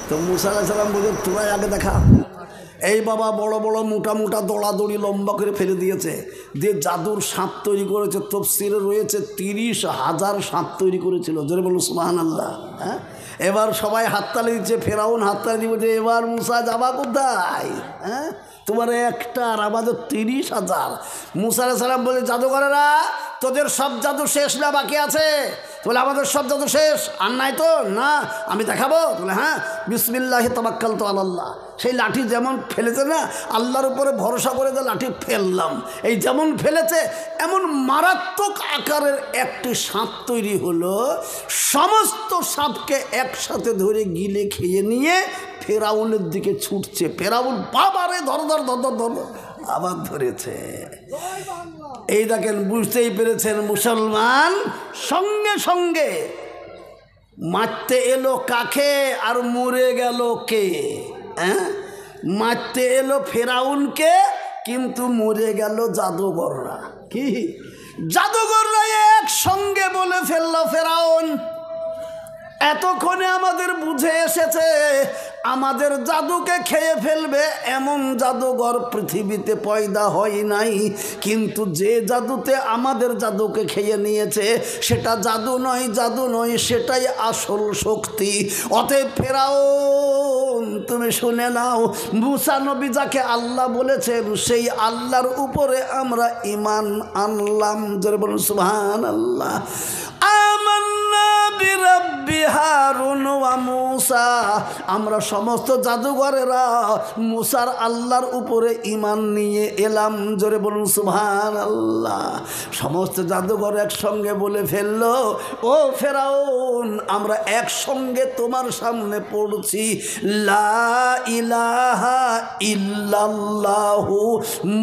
তো মুসা আলাইহিস সালাম বলে তোরা আগে দেখা। এই বাবা বড় বড় মোটা মোটা দড়াদড়ি লম্বা করে ফেলে দিয়েছে, দিয়ে জাদুর সাপ তৈরি করেছে। তফসিরে রয়েছে 30,000 সাপ তৈরি করেছিল। জোরে বলুন সুবহানাল্লাহ। হ্যাঁ, এবার সবাই হাততালি দিচ্ছে, ফেরাউন হাততালি দিব যে এবার মুসা যাবা কোথায়? হ্যাঁ, তোমার একটা আর আমাদের 30,000। মুসা আলাইহিস সালাম বলে জাদুঘরেরা তোদের সব জাদু শেষ না বাকি আছে? বলে আমাদের সব জাদু শেষ, আর নাই তো? না, আমি দেখাবো। বলে হ্যাঁ, বিসমিল্লাহি তাওয়াক্কালতু আলাল্লাহ। সেই লাঠি যেমন ফেলেছে না, আল্লাহর উপরে ভরসা করে যে লাঠি ফেললাম, এই যেমন ফেলেছে এমন মারাত্মক আকারের একটি সাপ তৈরি হলো। সমস্ত সাপকে একসাথে ধরে গিলে খেয়ে নিয়ে ফেরাউনের দিকে ছুটছে। ফেরাউন বাবারে ধর ধর ধর ধর ধর আবার ধরেছে। এই দেখেন, বুঝতেই পেরেছেন মুসলমান সঙ্গে সঙ্গে মারতে এলো কাকে আর মরে গেল কে? হ্যাঁ, মারতে এলো ফেরাউনকে, কিন্তু মরে গেল জাদুঘররা। কি জাদুঘররা একসঙ্গে বলে ফেললো ফেরাউন এতক্ষণে আমাদের বুঝে এসেছে আমাদের জাদুকে খেয়ে ফেলবে, এমন জাদুঘর পৃথিবীতে পয়দা হয় নাই। কিন্তু যে জাদুতে আমাদের জাদুকে খেয়ে নিয়েছে সেটা জাদু নয়, জাদু নয়, সেটাই আসল শক্তি। অতএব ফেরাউন তুমি শুনে নাও, মুসা নবী যাকে আল্লাহ বলেছেন সেই আল্লাহর উপরে আমরা ঈমান আনলাম। জোরে বলুন সুবহানাল্লাহ। আমান্না বিরাব্বি হারুন ওয়া মূসা, আমরা সমস্ত জাদুঘরেরা মুসার আল্লাহর উপরে ঈমান নিয়ে এলাম। জোরে বলুন সুবহানাল্লাহ। সমস্ত জাদুঘর একসঙ্গে বলে ফেললো, ও ফেরাউন আমরা একসঙ্গে তোমার সামনে পড়ছি লা ইলাহা ইল্লাল্লাহু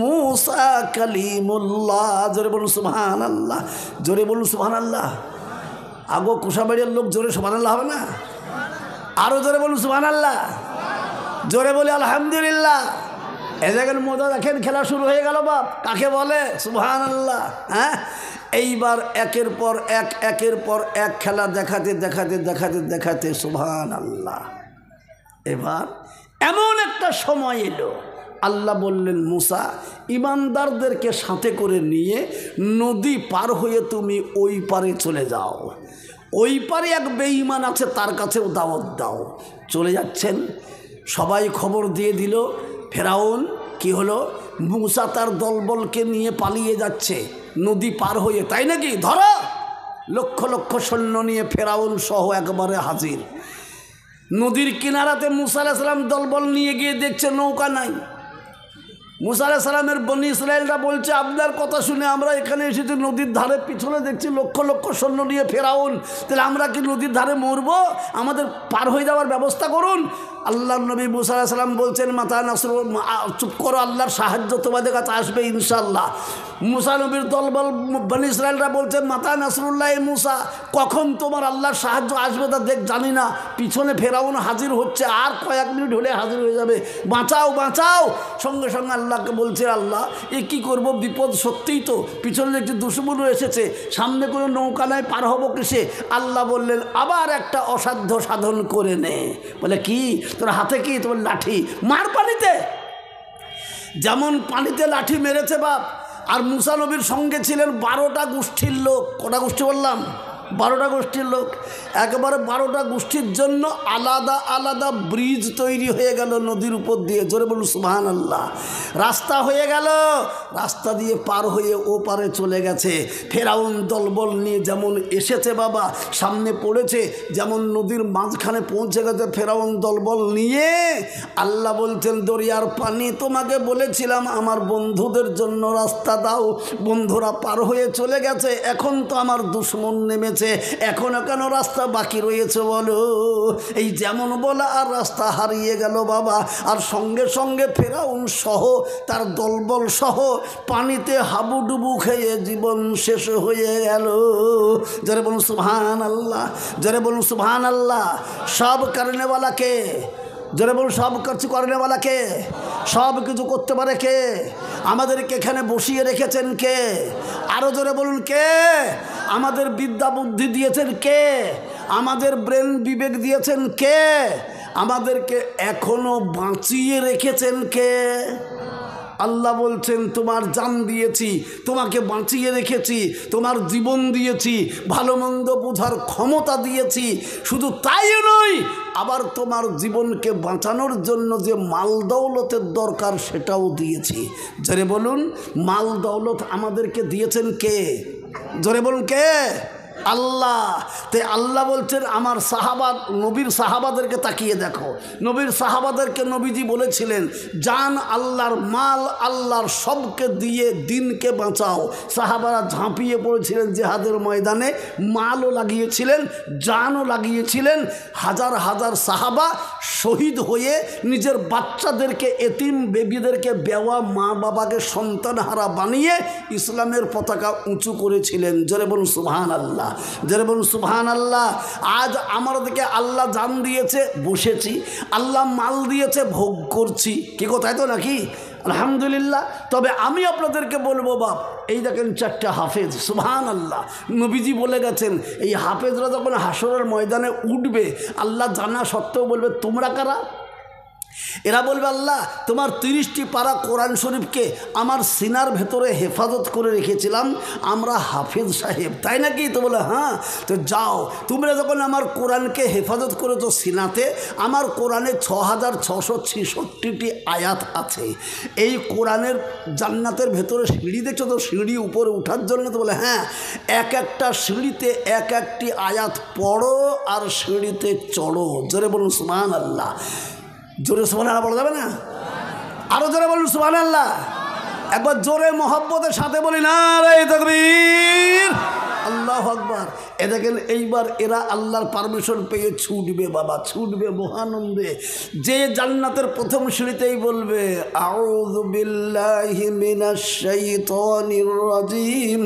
মূসা কালিমুল্লাহ। জোরে বলুন সুবহানাল্লাহ। জোরে বলুন সুবহানাল্লাহ। আগো কুশাবাড়ির লোক জোরে সুবহানাল্লাহ হবে না? আরো জোরে বলুন সুবহানাল্লাহ। জোরে বলি আলহামদুলিল্লাহ। এ দেখেন মজা, দেখেন খেলা শুরু হয়ে গেল বাপ। কাকে বলে? সুবহানাল্লাহ। হ্যাঁ, এইবার একের পর এক খেলা দেখাতে দেখাতে দেখাতে দেখাতে সুবহানাল্লাহ। এবার এমন একটা সময় এলো, আল্লাহ বললেন মুসা ইমানদারদেরকে সাথে করে নিয়ে নদী পার হয়ে তুমি ওই পারে চলে যাও। ওই পারে এক বেঈমান আছে, তার কাছেও দাওয়াত দাও। চলে যাচ্ছেন, সবাই খবর দিয়ে দিল ফেরাউন কি হলো, মুসা তার দলবলকে নিয়ে পালিয়ে যাচ্ছে নদী পার হয়ে। তাই নাকি? ধরো। লক্ষ লক্ষ সৈন্য নিয়ে ফেরাউন সহ একবারে হাজির। নদীর কিনারাতে মুসা আলাইহিস সালাম দলবল নিয়ে গিয়ে দেখছে নৌকা নাই। মুসা আলাইহিস সালামের বনি ইসরায়েলরা বলছে আপনার কথা শুনে আমরা এখানে এসেছি, নদীর ধারে পিছনে দেখছি লক্ষ লক্ষ সৈন্য নিয়ে ফেরাউন, তাহলে আমরা কি নদীর ধারে মরবো? আমাদের পার হয়ে যাওয়ার ব্যবস্থা করুন। আল্লাহর নবী মুসা আলাইহিস সালাম বলছেন মাতা নাসর, চুপ করো, আল্লাহর সাহায্য তোমাদের কাছে আসবে ইনশাআল্লাহ। মুসা নবীর দলবল বনি ইসরায়েলরা বলছেন মাতা নাসরুল্লাহ মুসা, কখন তোমার আল্লাহর সাহায্য আসবে তা দেখ জানি না। পিছনে ফেরাউন হাজির হচ্ছে, আর কয়েক মিনিট হলে হাজির হয়ে যাবে, বাঁচাও বাঁচাও। সঙ্গে সঙ্গে আল্লাহকে বলছে আল্লাহ এ কী করবো, বিপদ সত্যিই তো, পিছনে একটি দুশমনও এসেছে, সামনে কোনো নৌকা নাই, পার হবো কিসে? আল্লাহ বললেন আবার একটা অসাধ্য সাধন করে নে। বলে কি? তোর হাতে কি? তোমার লাঠি, মার পানিতে। যেমন পানিতে লাঠি মেরেছে বাপ। আর মুসা নবীর সঙ্গে ছিলেন 12টা গোষ্ঠীর লোক। কটা গোষ্ঠী বললাম? 12টা গোষ্ঠীর লোক। একেবারে 12টা গোষ্ঠীর জন্য আলাদা আলাদা ব্রিজ তৈরি হয়ে গেল নদীর উপর দিয়ে। জোরে বলুন সুবহানাল্লাহ। রাস্তা হয়ে গেল, রাস্তা দিয়ে পার হয়ে ও পারে চলে গেছে। ফেরাউন দলবল নিয়ে যেমন এসেছে বাবা, সামনে পড়েছে, যেমন নদীর মাঝখানে পৌঁছে গেছে ফেরাউন দলবল নিয়ে। আল্লাহ বলছেন দরিয়ার পানি, তোমাকে বলেছিলাম আমার বন্ধুদের জন্য রাস্তা দাও, বন্ধুরা পার হয়ে চলে গেছে, এখন তো আমার দুশমন নেমেছে, এখনো কেন রাস্তা বাকি রয়েছে বলো? এই যেমন বলা আর রাস্তা হারিয়ে গেল বাবা। আর সঙ্গে সঙ্গে ফেরাউন সহ তার দলবল সহ পানিতে হাবুডুবু খেয়ে জীবন শেষ হয়ে গেল। যারা বলুন সুবহানাল্লাহ, যারা বলুন সুবহানাল্লাহ। সব করনেওয়ালাকে, যারা বলুন সব কিছু করনেওয়ালাকে, সব কিছু করতে পারে কে? আমাদেরকে এখানে বসিয়ে রেখেছেন কে? আরো জোরে বলুন কে? আমাদের বিদ্যা বুদ্ধি দিয়েছেন কে? আমাদের ব্রেন বিবেক দিয়েছেন কে? আমাদেরকে এখনো বাঁচিয়ে রেখেছেন কে? আল্লাহ বলছেন তোমার জান দিয়েছি, তোমাকে বাঁচিয়ে রেখেছি, তোমার জীবন দিয়েছি, ভালো মন্দ বোঝার ক্ষমতা দিয়েছি। শুধু তাই নয়, আবার তোমার জীবনকে বাঁচানোর জন্য যে মাল দৌলতের দরকার সেটাও দিয়েছি। জোরে বলুন, মাল দৌলত আমাদেরকে দিয়েছেন কে? জোরে বলুন কে? আল্লাহ। তাই আল্লাহ বলছেন আমার সাহাবা, নবীর সাহাবাদেরকে তাকিয়ে দেখো, নবীর সাহাবাদেরকে নবীজি বলেছিলেন জান আল্লাহর, মাল আল্লাহর, সবকে দিয়ে দিনকে বাঁচাও। সাহাবারা ঝাঁপিয়ে পড়েছিলেন জেহাদের ময়দানে, মালও লাগিয়েছিলেন, জানও লাগিয়েছিলেন। হাজার হাজার সাহাবা শহীদ হয়ে নিজের বাচ্চাদেরকে, এতিম বেবিদেরকে, বেওয়া মা বাবাকে সন্তানহারা বানিয়ে ইসলামের পতাকা উঁচু করেছিলেন। জোরে বলুন সুবহানাল্লাহ, জোরে বলুন সুবহানাল্লাহ। আজ আমাদেরকে আল্লাহ জান দিয়েছে, বসেছি, আল্লাহ মাল দিয়েছে, ভোগ করছি। কি কোথায় তো নাকি? আলহামদুলিল্লাহ। তবে আমি আপনাদেরকে বলবো বাপ, এই দেখেন চারটা হাফেজ, সুবহানাল্লাহ। নবীজি বলে গেছেন এই হাফেজরা যখন হাসরের ময়দানে উঠবে, আল্লাহ জানা সত্ত্বেও বলবে তোমরা কারা? এরা বলবে আল্লাহ তোমার 30টি পারা কোরআন শরীফকে আমার সিনার ভেতরে হেফাজত করে রেখেছিলাম, আমরা হাফেজ সাহেব, তাই নাকি? তো বলে হ্যাঁ। তো যাও, তোমরা যখন আমার কোরআনকে হেফাজত করেছো সিনাতে, আমার কোরআনে 6666টি আয়াত আছে। এই কোরআনের জান্নাতের ভেতরে সিঁড়ি দেখছো তো, সিঁড়ি উপরে ওঠার জন্য? তো বলে হ্যাঁ, এক একটা সিঁড়িতে এক একটি আয়াত পড়ো আর সিঁড়িতে চড়ো। জোরে বলুন সুবহানাল্লাহ। জোরে সুবহানাল্লাহ বলা যাবে না? আরো জোরে বলুন সুবহানাল্লাহ। একবার জোরে মহব্বতের সাথে বলি নারে তাকবীর, আল্লাহু আকবার। এ দেখেন এইবার এরা আল্লাহর পারমিশন পেয়ে ছুটবে বাবা, ছুটবে মহানন্দে। যে জান্নাতের প্রথম সিঁড়িতেই বলবে আউযু বিল্লাহি মিনাশ শাইতানির রাজিম,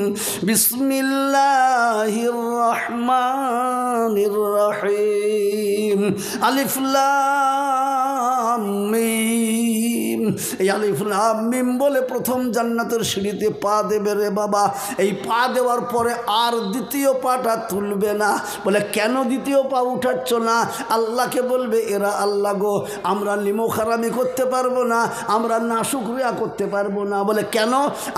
বিসমিল্লাহির রহমানির রহিম, আলিফ লাম মিম। এই আলিফ লাম মিম বলে প্রথম জান্নাতের সিঁড়িতে পা দেবে রে বাবা। এই পা দেওয়ার পরে আর দ্বিতীয় পাটা তুলবে না। বলে কেন দ্বিতীয় পা উঠাচ্ছ না? আল্লাহকে বলবে এরা আল্লাহ গো, আমরা নিমখারামি করতে পারবো না, আমরা নাশুকরিয়া করতে পারবো না। বলে কেন?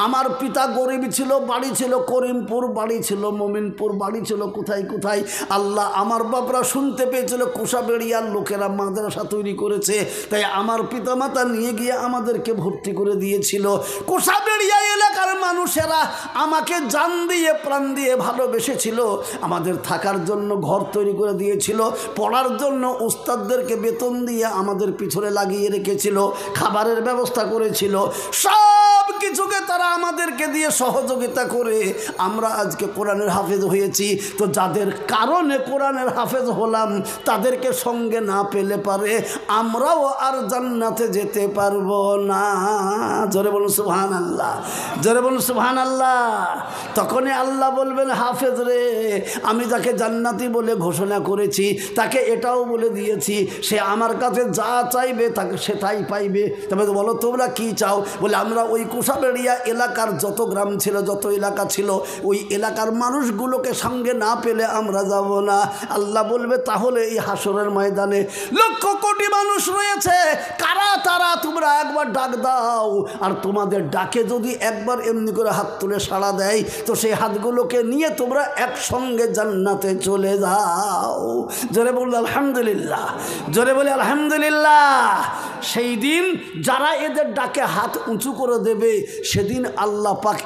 আমার পিতা গরিব ছিল, বাড়ি ছিল করিমপুর, বাড়ি ছিল মমিনপুর, বাড়ি ছিল কোথায় কোথায়। আল্লাহ আমার বাপরা শুনতে পেয়েছিল কোষাবেড়িয়ার লোকেরা মাদ্রাসা তৈরি করেছে, তাই আমার পিতামাতা নিয়ে গিয়ে আমাদেরকে ভর্তি করে দিয়েছিল। কোষাবেড়িয়া এলাকার মানুষেরা আমাকে জান দিয়ে প্রাণ দিয়ে ভালোবেসেছিল, আমাদের থাকার জন্য ঘর তৈরি করে দিয়েছিল, পড়ার জন্য উস্তাদদেরকে বেতন দিয়ে আমাদের পিছনে লাগিয়ে রেখেছিল, খাবারের ব্যবস্থা করেছিল, সব কিছুকে তারা আমাদেরকে দিয়ে সহযোগিতা করে আমরা আজকে কোরআনের হাফেজ হয়েছি। তো যাদের কারণে কোরআনের হাফেজ হলাম, তাদেরকে সঙ্গে না পেলে পারে আমরাও আর জান্নাতে যেতে পারবো না। জোরে বলুন সুবহানাল্লাহ, জোরে বলুন সুবহানাল্লাহ। তখনই আল্লাহ বলবেন হাফেজ রে, আমি যাকে জান্নাতি বলে ঘোষণা করেছি তাকে এটাও বলে দিয়েছি, সে আমার কাছে যা চাইবে তাকে সেটাই পাইবে। তবে বলো তোমরা কি চাও? বলে আমরা ওই কোষাবেড়িয়া এলাকার যত গ্রাম ছিল, যত এলাকা ছিল, ওই এলাকার মানুষগুলোকে সঙ্গে না পেলে আমরা যাব না। আল্লাহ বলবে তাহলে এই হাসরের ময়দানে লক্ষ কোটি মানুষ রয়েছে, কারা তারা? তোমরা একবার ডাক দাও। আর তোমাদের ডাকে যদি একবার এমনি করে হাত তুলে সাড়া দেয়, তো সেই হাতগুলোকে নিয়ে তোমরা একসঙ্গে জান্নাতে চলে যাও। জোরে বললে আলহামদুলিল্লাহ, জোরে বলে আলহামদুলিল্লাহ। সেই দিন যারা এদের ডাকে হাত উঁচু করে দেবে, সেদিন আল্লাহ পাক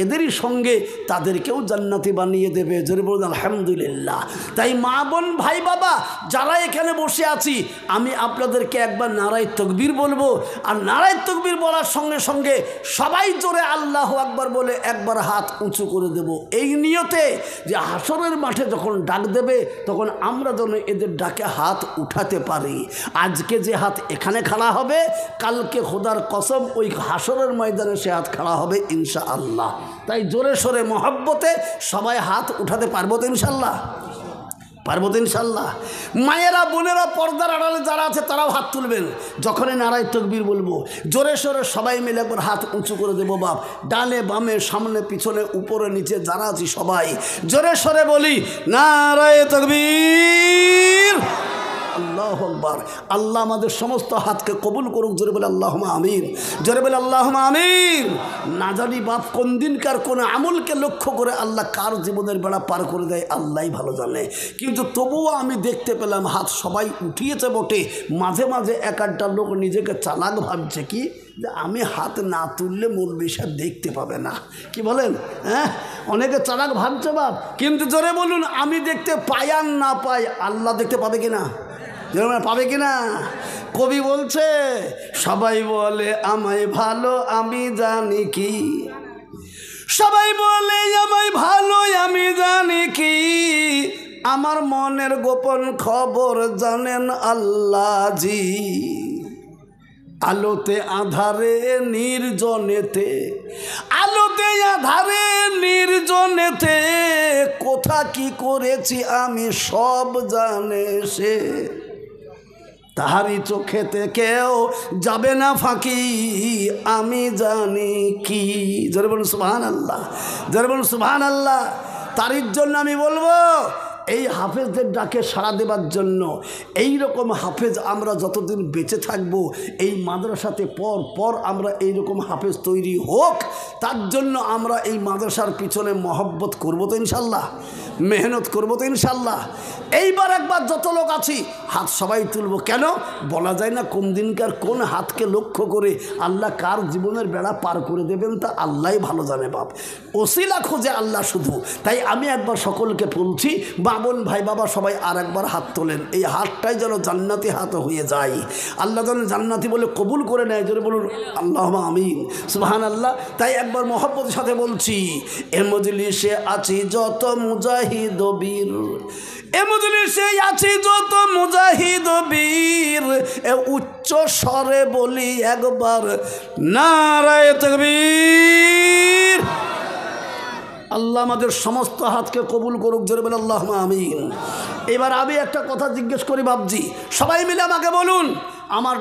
এদেরই সঙ্গে তাদেরকেও জান্নাতি বানিয়ে দেবে। জোরে বলুন আলহামদুলিল্লাহ। তাই মা বোন ভাই বাবা যারা এখানে বসে আছি, আমি আপনাদেরকে একবার নারায়ে তাকবীর বলবো, আর নারায়ে তাকবীর বলার সঙ্গে সঙ্গে সবাই জোরে আল্লাহু আকবার বলে একবার হাত উঁচু করে দেব, এই নিয়তে যে হাসরের মাঠে যখন ডাক দেবে তখন আমরা যেন এদের ডাকে হাত উঠাতে পারি। আজকে যে হাত এখানে খাড়া হবে, কালকে খোদার কসম ওই হাসরের ময়দানে সে হাত খাড়া হবে ইনশাআল্লাহ। তাই জোরে সোরে মহব্বতে সবাই হাত উঠাতে পারবো তো ইনশাআল্লাহ? পারবো তো ইনশাআল্লাহ? মায়েরা বোনেরা পর্দার আড়ালে যারা আছে তারাও হাত তুলবেন যখনই নারায়ে তাকবীর বলবো। জোরে সোরে সবাই মিলে একবার হাত উঁচু করে দেবো বাপ। ডানে বামে সামনে পিছনে উপরে নিচে যারা আছি সবাই জোরে সোরে বলি নারায়ে তাকবীর। আল্লাহু আকবার। আল্লাহ আমাদের সমস্ত হাতকে কবুল করুক, জোরে বলে আল্লাহুম্মা আমিন, জোরে বলে আল্লাহুম্মা আমিন। না জানি বাপ কোন দিনকার কোন আমলকে লক্ষ্য করে আল্লাহ কার জীবনের বেড়া পার করে দেয় আল্লাহই ভালো জানে। কিন্তু তবুও আমি দেখতে পেলাম হাত সবাই উঠিয়েছে বটে, মাঝে মাঝে এক একটা লোক নিজেকে চালাক ভাবছে কি যে আমি হাত না তুললে মৌলভী সাহেব দেখতে পাবে না। কি বলেন? হ্যাঁ, অনেকে চালাক ভাবছে বাপ, কিন্তু জোরে বলুন আমি দেখতে পাই আর না পাই আল্লাহ দেখতে পাবে কিনা, পাবে কিনা? কবি বলছে সবাই বলে আমায় ভালো আমি জানি কি, সবাই বলে আমায় ভালো আমি জানি কি, আমার মনের গোপন খবর জানেন আল্লাহজি। আলোতে আধারে নির্জনেতে, আলোতে আধারে নির্জনেতে, কোথা কি করেছি আমি সব জানে সে, তাহারি চোখেতে কেউ যাবে না ফাঁকি আমি জানি কি। জোরে বলুন সুবহানাল্লাহ, জোরে বলুন সুবহানাল্লাহ। তারই জন্য আমি বলবো এই হাফেজদের ডাকে সাড়া দেবার জন্য, এই রকম হাফেজ আমরা যতদিন বেঁচে থাকব এই মাদ্রাসাতে পর পর আমরা এই রকম হাফেজ তৈরি হোক, তার জন্য আমরা এই মাদ্রাসার পিছনে মহব্বত করবো তো ইনশাল্লাহ, মেহনত করবো তো ইনশাল্লাহ। এইবার একবার যত লোক আছি হাত সবাই তুলব। কেন বলা যায় না কোন দিনকার কোন হাতকে লক্ষ্য করে আল্লাহ কার জীবনের বেড়া পার করে দেবেন তা আল্লাহই ভালো জানে বাপ। ওসিলা খোঁজে আল্লাহ শুধু। তাই আমি একবার সকলকে বলছি, বাবন ভাই বাবা সবাই আর একবার হাত তোলেন, এই হাতটাই যেন জান্নাতি হাত হয়ে যায়, আল্লাহ যেন জান্নাতি বলে কবুল করে নেয়। জোরে বলুন আল্লাহুম্মা আমিন, সুবহানাল্লাহ। তাই একবার মহব্বতের সাথে বলছি, এ মজলিসে আছি যত মুজাহিদ বীর, এ মজলিসে আছি যত মুজাহিদ বীর, এ উচ্চ স্বরে বলি একবার নারায়ে তাকবীর। আল্লাহ আমাদের সমস্ত হাতকে কবুল করুক, জোরে বলে আল্লাহুম্মা আমিন। এবার আমি একটা কথা জিজ্ঞেস করি বাবজি, সবাই মিলে আমাকে বলুন, আমার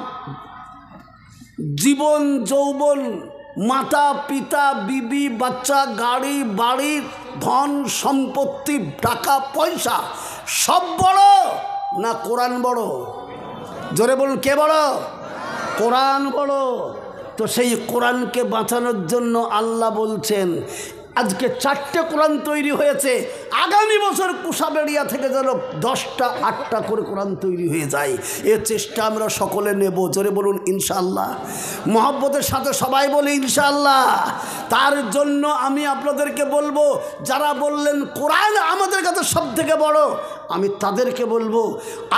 জীবন যৌবন, মাতা পিতা বিবি বাচ্চা গাড়ি বাড়ি ধন সম্পত্তি টাকা পয়সা সব বড় না কোরআন বড়? জোরে বলুন কে বড়? কোরআন বড়। তো সেই কোরআনকে বাঁচানোর জন্য আল্লাহ বলছেন আজকে 4টে কোরআন তৈরি হয়েছে, আগামী বছর কুশাবেড়িয়া থেকে যেন 10টা 8টা করে কোরআন তৈরি হয়ে যায়, এর চেষ্টা আমরা সকলে নেব। জোরে বলুন ইনশাআল্লাহ, মহব্বতের সাথে সবাই বলি ইনশাআল্লাহ। তার জন্য আমি আপনাদেরকে বলবো, যারা বললেন কোরআন আমাদের কাছে সব থেকে বড়, আমি তাদেরকে বলবো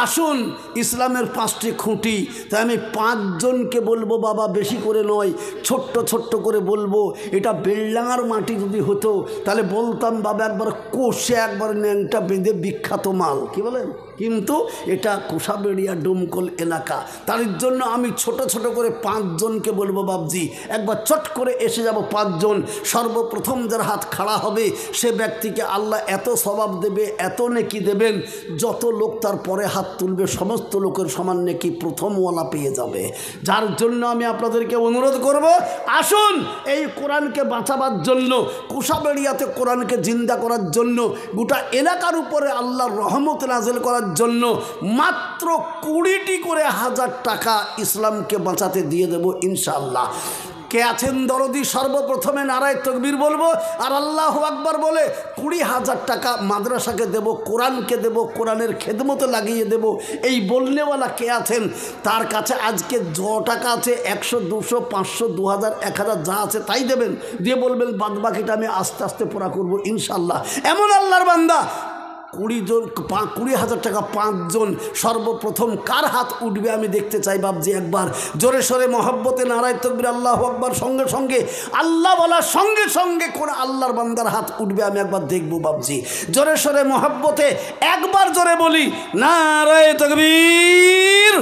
আসুন ইসলামের 5টি খুঁটি। তাই আমি 5 জনকে বলবো বাবা, বেশি করে নয়, ছোট্ট ছোট্ট করে বলবো। এটা বেলডাঙার মাটি যদি হতো তাহলে বলতাম বাবা একবার কোষে একবার ন্যাংটা বেঁধে বিখ্যাত মাল, কি বলেন? কিন্তু এটা কুশাবেড়িয়া ডোমকল এলাকা, তার জন্য আমি ছোট ছোট করে 5 জনকে বলবো বাবজি, একবার চট করে এসে যাব 5 জন। সর্বপ্রথম যার হাত খাড়া হবে সে ব্যক্তিকে আল্লাহ এত সওয়াব দেবে, এত নেকি দেবেন, যত লোক তার পরে হাত তুলবে সমস্ত লোকের সমান নেকি প্রথমওয়ালা পেয়ে যাবে। যার জন্য আমি আপনাদেরকে অনুরোধ করব, আসুন এই কোরআনকে বাঁচাবার জন্য, কুশাবেড়িয়াতে কোরআনকে জিন্দা করার জন্য, গোটা এলাকার উপরে আল্লাহর রহমত নাযিল করার জন্য মাত্র 20টি করে 1000 টাকা ইসলামকে বাঁচাতে দিয়ে দেব ইনশাআল্লাহ। কে আছেন দরদি? সর্বপ্রথমে নারায়ে তাকবীর বলবো আর আল্লাহু আকবার বলে 20,000 টাকা মাদ্রাসাকে দেব, কোরআনকে দেব, কোরআনের খেদমতে লাগিয়ে দেব। এই বলনেওয়ালা কে আছেন? তার কাছে আজকে য টাকা আছে 100 200 500 2000 1000 যা আছে তাই দেবেন, দিয়ে বলবেন বাদবাকিটা আমি আস্তে আস্তে পুরা করবো ইনশাআল্লাহ। এমন আল্লাহর বান্দা 20,000 টাকা 5 জন। সর্বপ্রথম কার হাত উঠবে আমি দেখতে চাই বাবজি, একবার জোরে সোরে মহব্বতে নারায়ে তাকবীর আল্লাহু আকবার, সঙ্গে সঙ্গে আল্লাহ বলার সঙ্গে সঙ্গে কোন আল্লাহর বান্দার হাত উঠবে আমি একবার দেখব বাবজি। জোরে সোরে মহব্বতে একবার জোরে বলি নারায়ে তাকবীর।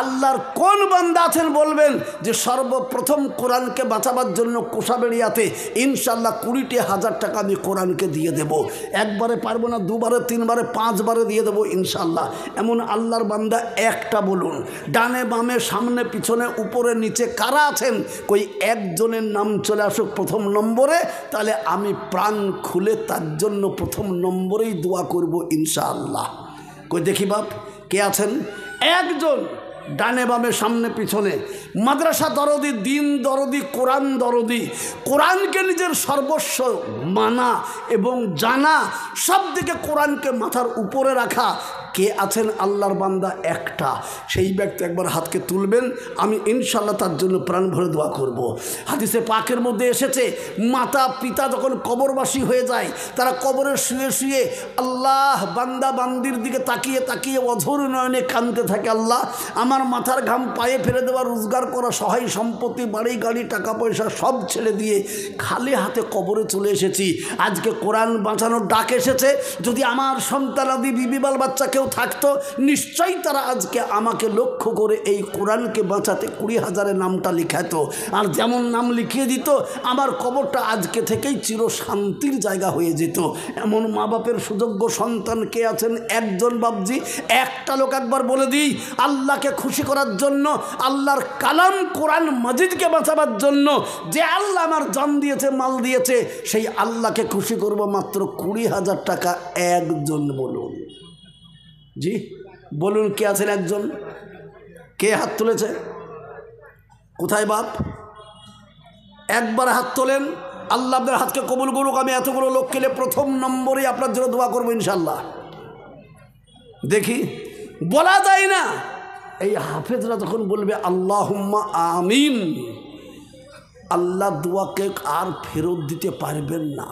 আল্লাহর কোন বান্দা আছেন বলবেন যে সর্বপ্রথম কোরআনকে বাঁচাবার জন্য কুশাবেড়িয়াতে ইনশাআল্লাহ 20,000 টাকা আমি কোরআনকে দিয়ে দেব। একবারে পারবো না, 2 বারে 3 বারে 5 বারে দিয়ে দেবো ইনশাআল্লাহ। এমন আল্লাহর বান্দা একটা বলুন, ডানে বামে সামনে পিছনে উপরে নিচে কারা আছেন? কই একজনের নাম চলে আসুক প্রথম নম্বরে, তাহলে আমি প্রাণ খুলে তার জন্য প্রথম নম্বরেই দোয়া করব ইনশাআল্লাহ। কই দেখি বাপ কে আছেন? একজন, ডানে বামে সামনে পিছনে, মাদ্রাসা দরদি, দিন দরদি, কোরআন দরদি, কোরআনকে নিজের সর্বস্ব মানা এবং জানা, সব দিকে কোরআনকে মাথার উপরে রাখা কে আছেন? আল্লাহর বান্দা একটা। সেই ব্যক্তি একবার হাতকে তুলবেন, আমি ইনশাল্লাহ তার জন্য প্রাণ ভরে দোয়া করব। হাদিসে পাকের মধ্যে এসেছে, মাতা পিতা যখন কবরবাসী হয়ে যায়, তারা কবরে শুয়ে শুয়ে আল্লাহ বান্দা বান্দির দিকে তাকিয়ে তাকিয়ে অঝোর নয়নে কাঁদতে থাকে, আল্লাহ আমার মাথার ঘাম পায়ে ফেলে দেওয়া, রোজগার করা সহায় সম্পত্তি, বাড়ি গাড়ি, টাকা পয়সা সব ছেড়ে দিয়ে খালি হাতে কবরে চলে এসেছি। আজকে কোরআন বাঁচানোর ডাক এসেছে, যদি আমার সন্তানাদি বিবি বাল বাচ্চা কেউ থাকতো, নিশ্চয়ই তারা আজকে আমাকে লক্ষ্য করে এই কোরআনকে বাঁচাতে 20,000 নামটা লিখাতো, আর যেমন নাম লিখিয়ে দিত আমার কবরটা আজকে থেকেই চির শান্তির জায়গা হয়ে যেত। এমন মা বাপের সুযোগ্য সন্তান কে আছেন? একজন বাবজি, একটা লোক। একবার বলে দিই, আল্লাহকে খুশি করার জন্য, আল্লাহর কালাম কোরআন মাজিদকে বাঁচাবার জন্য যে আল্লাহ আমার জান দিয়েছে, মাল দিয়েছে, সেই আল্লাহকে খুশি করব মাত্র 20,000 টাকা। একজন বলুন, জি বলুন, কে আছেন? একজন। কে হাত তুলেছে? কোথায় বাপ? একবার হাত তোলেন, আল্লাহ আপনার হাতকে কবুল করুক। আমি এতগুলো লোক খেলে প্রথম নম্বরে আপনার জন্য দোয়া করবো ইনশাল্লাহ। দেখি, বলা যায় না, এই হাফেজরা যখন বলবে আল্লাহুম্মা আমিন, আল্লাহ দোয়াকে আর ফেরত দিতে পারবেন না,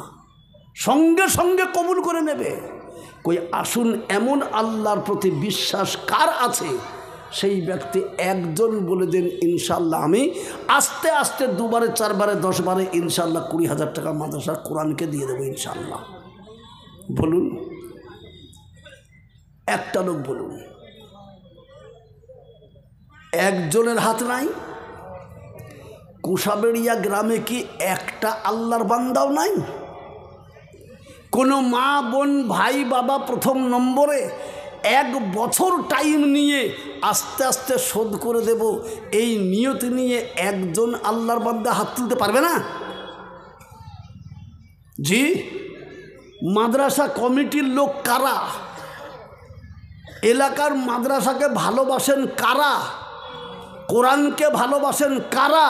সঙ্গে সঙ্গে কবুল করে নেবে। কই আসুন, এমন আল্লাহর প্রতি বিশ্বাস কার আছে? সেই ব্যক্তি একজন বলে দেন, ইনশাল্লাহ আমি আস্তে আস্তে 2 বারে 4 বারে 10 বারে ইনশাল্লাহ 20,000 টাকা মাদ্রাসার কোরআনকে দিয়ে দেবো ইনশাল্লাহ। বলুন, একটা লোক বলুন। একজনের হাত নাই? কুশাবেড়িয়া গ্রামে কি একটা আল্লাহর বান্দাও নাই? কোনো মা বোন ভাই বাবা প্রথম নম্বরে 1 বছর টাইম নিয়ে আস্তে আস্তে শোধ করে দেব, এই নিয়ত নিয়ে একজন আল্লাহর বান্দা হাত তুলতে পারবে না? জি, মাদ্রাসা কমিটির লোক কারা? এলাকার মাদ্রাসাকে ভালোবাসেন কারা? কোরআনকে ভালোবাসেন কারা?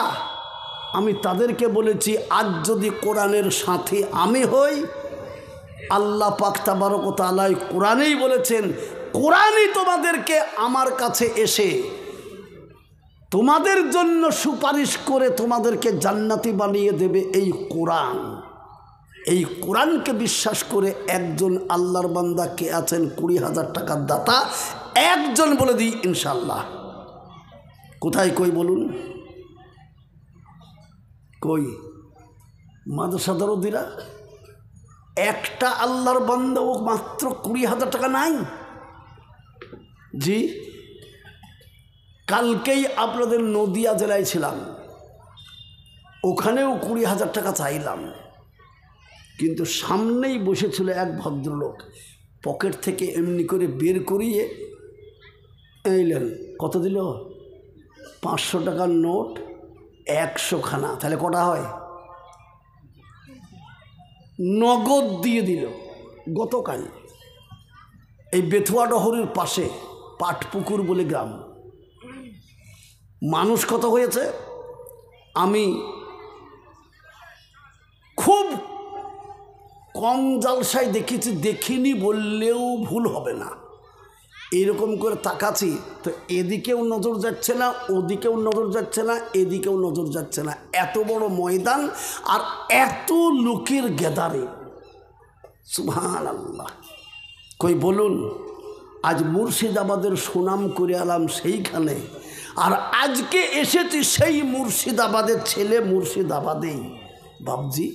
আমি তাদেরকে বলেছি, আজ যদি কোরআনের সাথে আমি হই, আল্লাহ পাক তাবারক ওয়া তাআলা কোরআনেই বলেছেন, কোরআনই তোমাদেরকে আমার কাছে এসে তোমাদের জন্য সুপারিশ করে তোমাদেরকে জান্নাতি বানিয়ে দেবে। এই কোরআন, এই কোরআনকে বিশ্বাস করে একজন আল্লাহর বান্দা কে আছেন? 20,000 টাকার দাতা একজন বলে দিই ইনশাল্লাহ। কোথায় কই বলুন? কই মাদ্রাসা দরদিরা? একটা আল্লাহর বান্দা ও মাত্র 20,000 টাকা নাই? জি, কালকেই আপনাদের নদিয়া জেলায় ছিলাম, ওখানেও 20,000 টাকা চাইলাম, কিন্তু সামনেই বসেছিল এক ভদ্রলোক, পকেট থেকে এমনি করে বের করিয়ে এইলেন। কত দিল? 500 টাকার নোট 100 খানা। তাহলে কটা হয়? নগদ দিয়ে দিল গতকাল। এই বেথুয়া ডহরের পাশে পাটপুকুর বলে গ্রাম। মানুষ কত হয়েছে? আমি খুব কম জালসায় দেখেছি, দেখিনি বললেও ভুল হবে না। এইরকম করে তাকাচ্ছি তো এদিকেও নজর যাচ্ছে না, ওদিকেও নজর যাচ্ছে না, এদিকেও নজর যাচ্ছে না। এত বড় ময়দান আর এত লোকের গ্যাদারিং, সুবহানাল্লাহ। কই বলুন, আজ মুর্শিদাবাদের সুনাম করে এলাম সেইখানে, আর আজকে এসেছি সেই মুর্শিদাবাদের ছেলে মুর্শিদাবাদেই। বাবজি,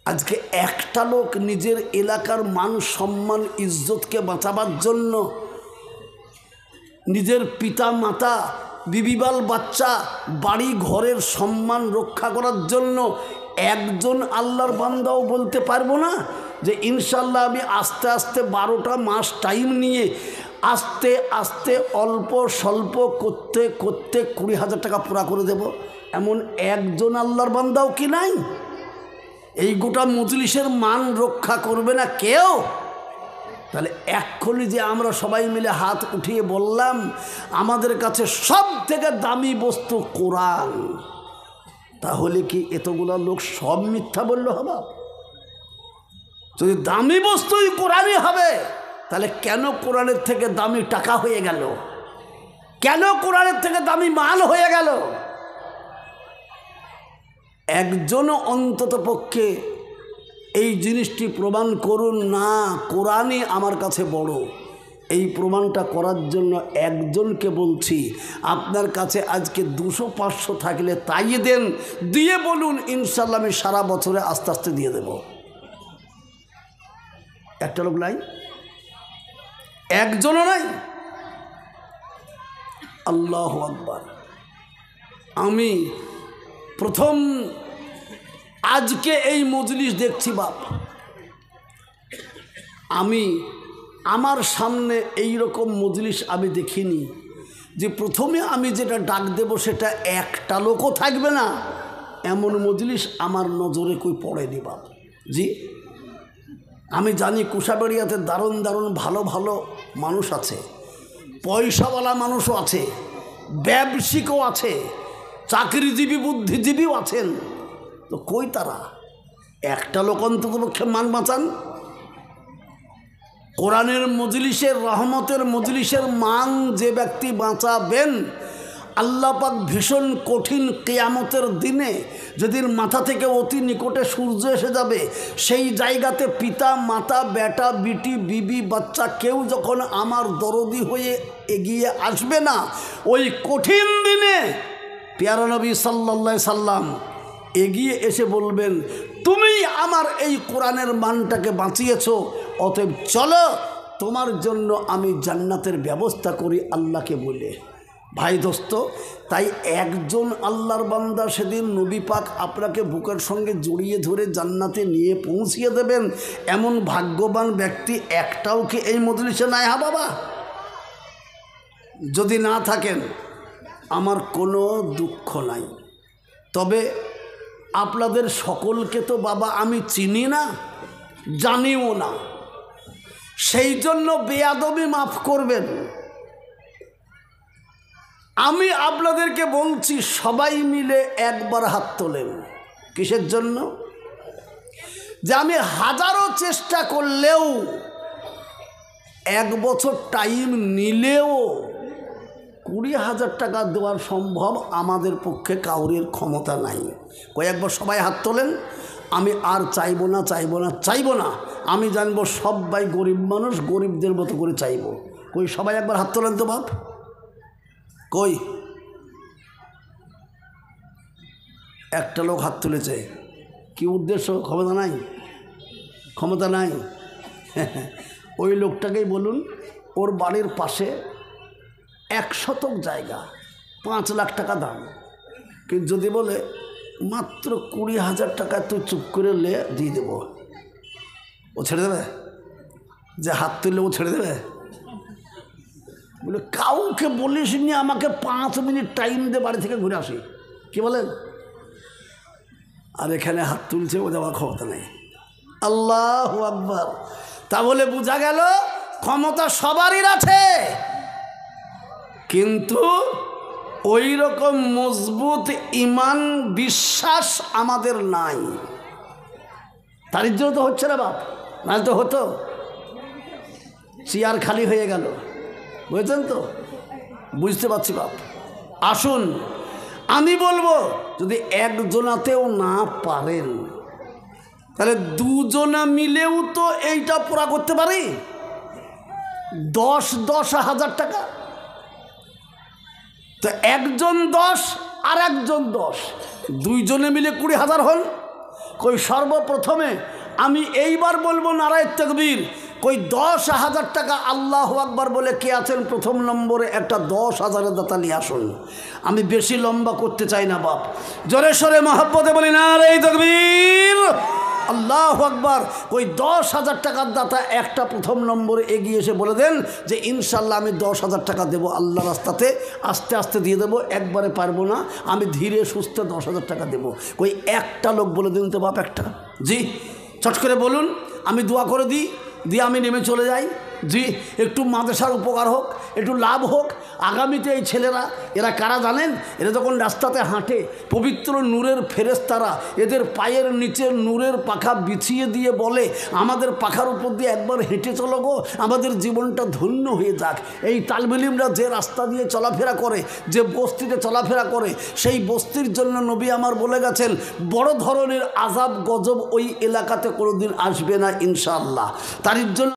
আজকে একটা লোক নিজের এলাকার মান সম্মান ইজ্জতকে বাঁচাবার জন্য, নিজের পিতা মাতা বিবিবাল বাচ্চা বাড়ি ঘরের সম্মান রক্ষা করার জন্য একজন আল্লাহর বান্দাও বলতে পারবো না যে ইনশাল্লাহ আমি আস্তে আস্তে 12টা মাস টাইম নিয়ে আস্তে আস্তে অল্প স্বল্প করতে করতে 20,000 টাকা পুরা করে দেব? এমন একজন আল্লাহর বান্দাও কি নাই? এই গোটা মজলিসের মান রক্ষা করবে না কেউ? তাহলে এক্ষুনি যে আমরা সবাই মিলে হাত উঠিয়ে বললাম আমাদের কাছে সব থেকে দামি বস্তু কোরআন, তাহলে কি এতগুলো লোক সব মিথ্যা বললে হবে? যদি দামি বস্তুই কোরআনই হবে তাহলে কেন কোরআনের থেকে দামি টাকা হয়ে গেল? কেন কোরআনের থেকে দামি মাল হয়ে গেল? একজনও অন্তত পক্ষে এই জিনিসটি প্রমাণ করুন না কোরআনই আমার কাছে বড়। এই প্রমাণটা করার জন্য একজনকে বলছি, আপনার কাছে আজকে 200-500 থাকলে তাই দেন, দিয়ে বলুন ইনশাল্লাহ আমি সারা বছরে আস্তে আস্তে দিয়ে দেব। একটা লোক নাই, একজনও নাই। আল্লাহু আকবার। আমি প্রথম আজকে এই মজলিস দেখছি বাপ, আমি আমার সামনে এই রকম মজলিস আমি দেখিনি যে প্রথমে আমি যেটা ডাক দেব সেটা একটা লোকও থাকবে না, এমন মজলিস আমার নজরে কই পড়েনি বাপ। জি, আমি জানি কুশাবেড়িয়াতে দারুণ দারুণ ভালো ভালো মানুষ আছে, পয়সাওয়ালা মানুষও আছে, ব্যবসায়িকও আছে, চাকরিজীবী বুদ্ধিজীবীও আছেন, তো কই তারা? একটা লোক অন্ততপক্ষে মান বাঁচান। কোরআনের মজলিসের, রহমতের মজলিসের মান যে ব্যক্তি বাঁচাবেন, আল্লাহ পাক ভীষণ কঠিন কিয়ামতের দিনে যেদিন মাথা থেকে অতি নিকটে সূর্য এসে যাবে, সেই জায়গাতে পিতা মাতা বেটা বিটি বিবি বাচ্চা কেউ যখন আমার দরদি হয়ে এগিয়ে আসবে না, ওই কঠিন দিনে প্যারা নবী সাল্লাল্লাহু সাল্লাম এগিয়ে এসে বলবেন তুমি আমার এই কোরআনের মানটাকে বাঁচিয়েছ, অতএব চলো তোমার জন্য আমি জান্নাতের ব্যবস্থা করি আল্লাহকে বলে। ভাই দোস্ত, তাই একজন আল্লাহর বান্দা সেদিন নবী পাক আপনাকে বুকের সঙ্গে জড়িয়ে ধরে জান্নাতে নিয়ে পৌঁছিয়ে দেবেন, এমন ভাগ্যবান ব্যক্তি একটাও কি এই মজলিসে নাই? হা বাবা, যদি না থাকেন আমার কোনো দুঃখ নাই। তবে আপনাদের সকলকে তো বাবা আমি চিনি না, জানিও না, সেই জন্য বেয়াদবি মাফ করবেন। আমি আপনাদেরকে বলছি সবাই মিলে একবার হাত তোলেন। কিসের জন্য? যে আমি হাজারো চেষ্টা করলেও, 1 বছর টাইম নিলেও 20,000 টাকা দেওয়ার সম্ভব আমাদের পক্ষে কাউরের ক্ষমতা নাই। কয়েকবার সবাই হাত তোলেন। আমি আর চাইবো না। আমি জানবো সবাই গরিব মানুষ, গরিবদের মতো করে চাইব। কই সবাই একবার হাত তোলেন তো বাপ। কই একটা লোক হাত তুলেছে, কি উদ্দেশ্য? ক্ষমতা নাই। ওই লোকটাকেই বলুন, ওর বাড়ির পাশে 1 শতক জায়গা, 5 লাখ টাকা দাম, কিন্তু যদি বলে মাত্র 20,000 টাকা তুই চুপ করে লে দিয়ে দেব, ও ছেড়ে দেবে? যে হাত তুললে ও ছেড়ে দেবে? বলে কাউকে বলিস নি, আমাকে 5 মিনিট টাইম দে, বাড়ি থেকে ঘুরে আসি। কি বলেন? আর এখানে হাত তুলছে, ও দেওয়ার ক্ষমতা নেই। আল্লাহু আকবার। তাহলে বোঝা গেল ক্ষমতা সবারই আছে, কিন্তু ওই রকম মজবুত ইমান বিশ্বাস আমাদের নাই। তার জন্য তো হচ্ছে না বাপ, না তো হতো। চেয়ার খালি হয়ে গেল, বুঝছেন তো? বুঝতে পারছি বাপ। আসুন, আমি বলবো যদি একজনাতেও না পারেন তাহলে 2 জনা মিলেও তো এইটা পুরা করতে পারি। 10 হাজার টাকা, তো একজন 10 আর একজন 10, 2 জনে মিলে 20,000 হল। কই সর্বপ্রথমে আমি এইবার বলবো নারায়ে তাকবীর, কই 10,000 টাকা আল্লাহু আকবার বলে কে আছেন প্রথম নম্বরে? একটা 10,000 দাতা নিয়ে আসুন। আমি বেশি লম্বা করতে চাই না বাপ, জোরে সোরে মহব্বতে বলি নারায়ে তাকবীর, আল্লাহু আকবার। ওই 10,000 টাকার দাতা একটা প্রথম নম্বরে এগিয়ে এসে বলে দেন যে ইনশাল্লাহ আমি 10,000 টাকা দেবো আল্লাহ রাস্তাতে, আস্তে আস্তে দিয়ে দেবো, একবারে পারবো না, আমি ধীরে সুস্থে 10,000 টাকা দেবো। ওই একটা লোক বলে দিন তো বাপ, একটা। জি, চট করে বলুন, আমি দোয়া করে দিই। দিয়ে আমি নেমে চলে যাই। জি, একটু মাদ্রাসার উপকার হোক, একটু লাভ হোক। আগামীতে এই ছেলেরা, এরা কারা জানেন? এরা যখন রাস্তাতে হাঁটে, পবিত্র নূরের ফেরেশতারা এদের পায়ের নিচে নূরের পাখা বিছিয়ে দিয়ে বলে, আমাদের পাখার উপর দিয়ে একবার হেঁটে চলো গো, আমাদের জীবনটা ধন্য হয়ে যাক। এই তালবে ইলমরা যে রাস্তা দিয়ে চলাফেরা করে, যে বস্তিতে চলাফেরা করে, সেই বস্তির জন্য নবী আমার বলে গেছেন, বড় ধরনের আযাব গজব ওই এলাকাতে কোনোদিন আসবে না ইনশাআল্লাহ। তার জন্য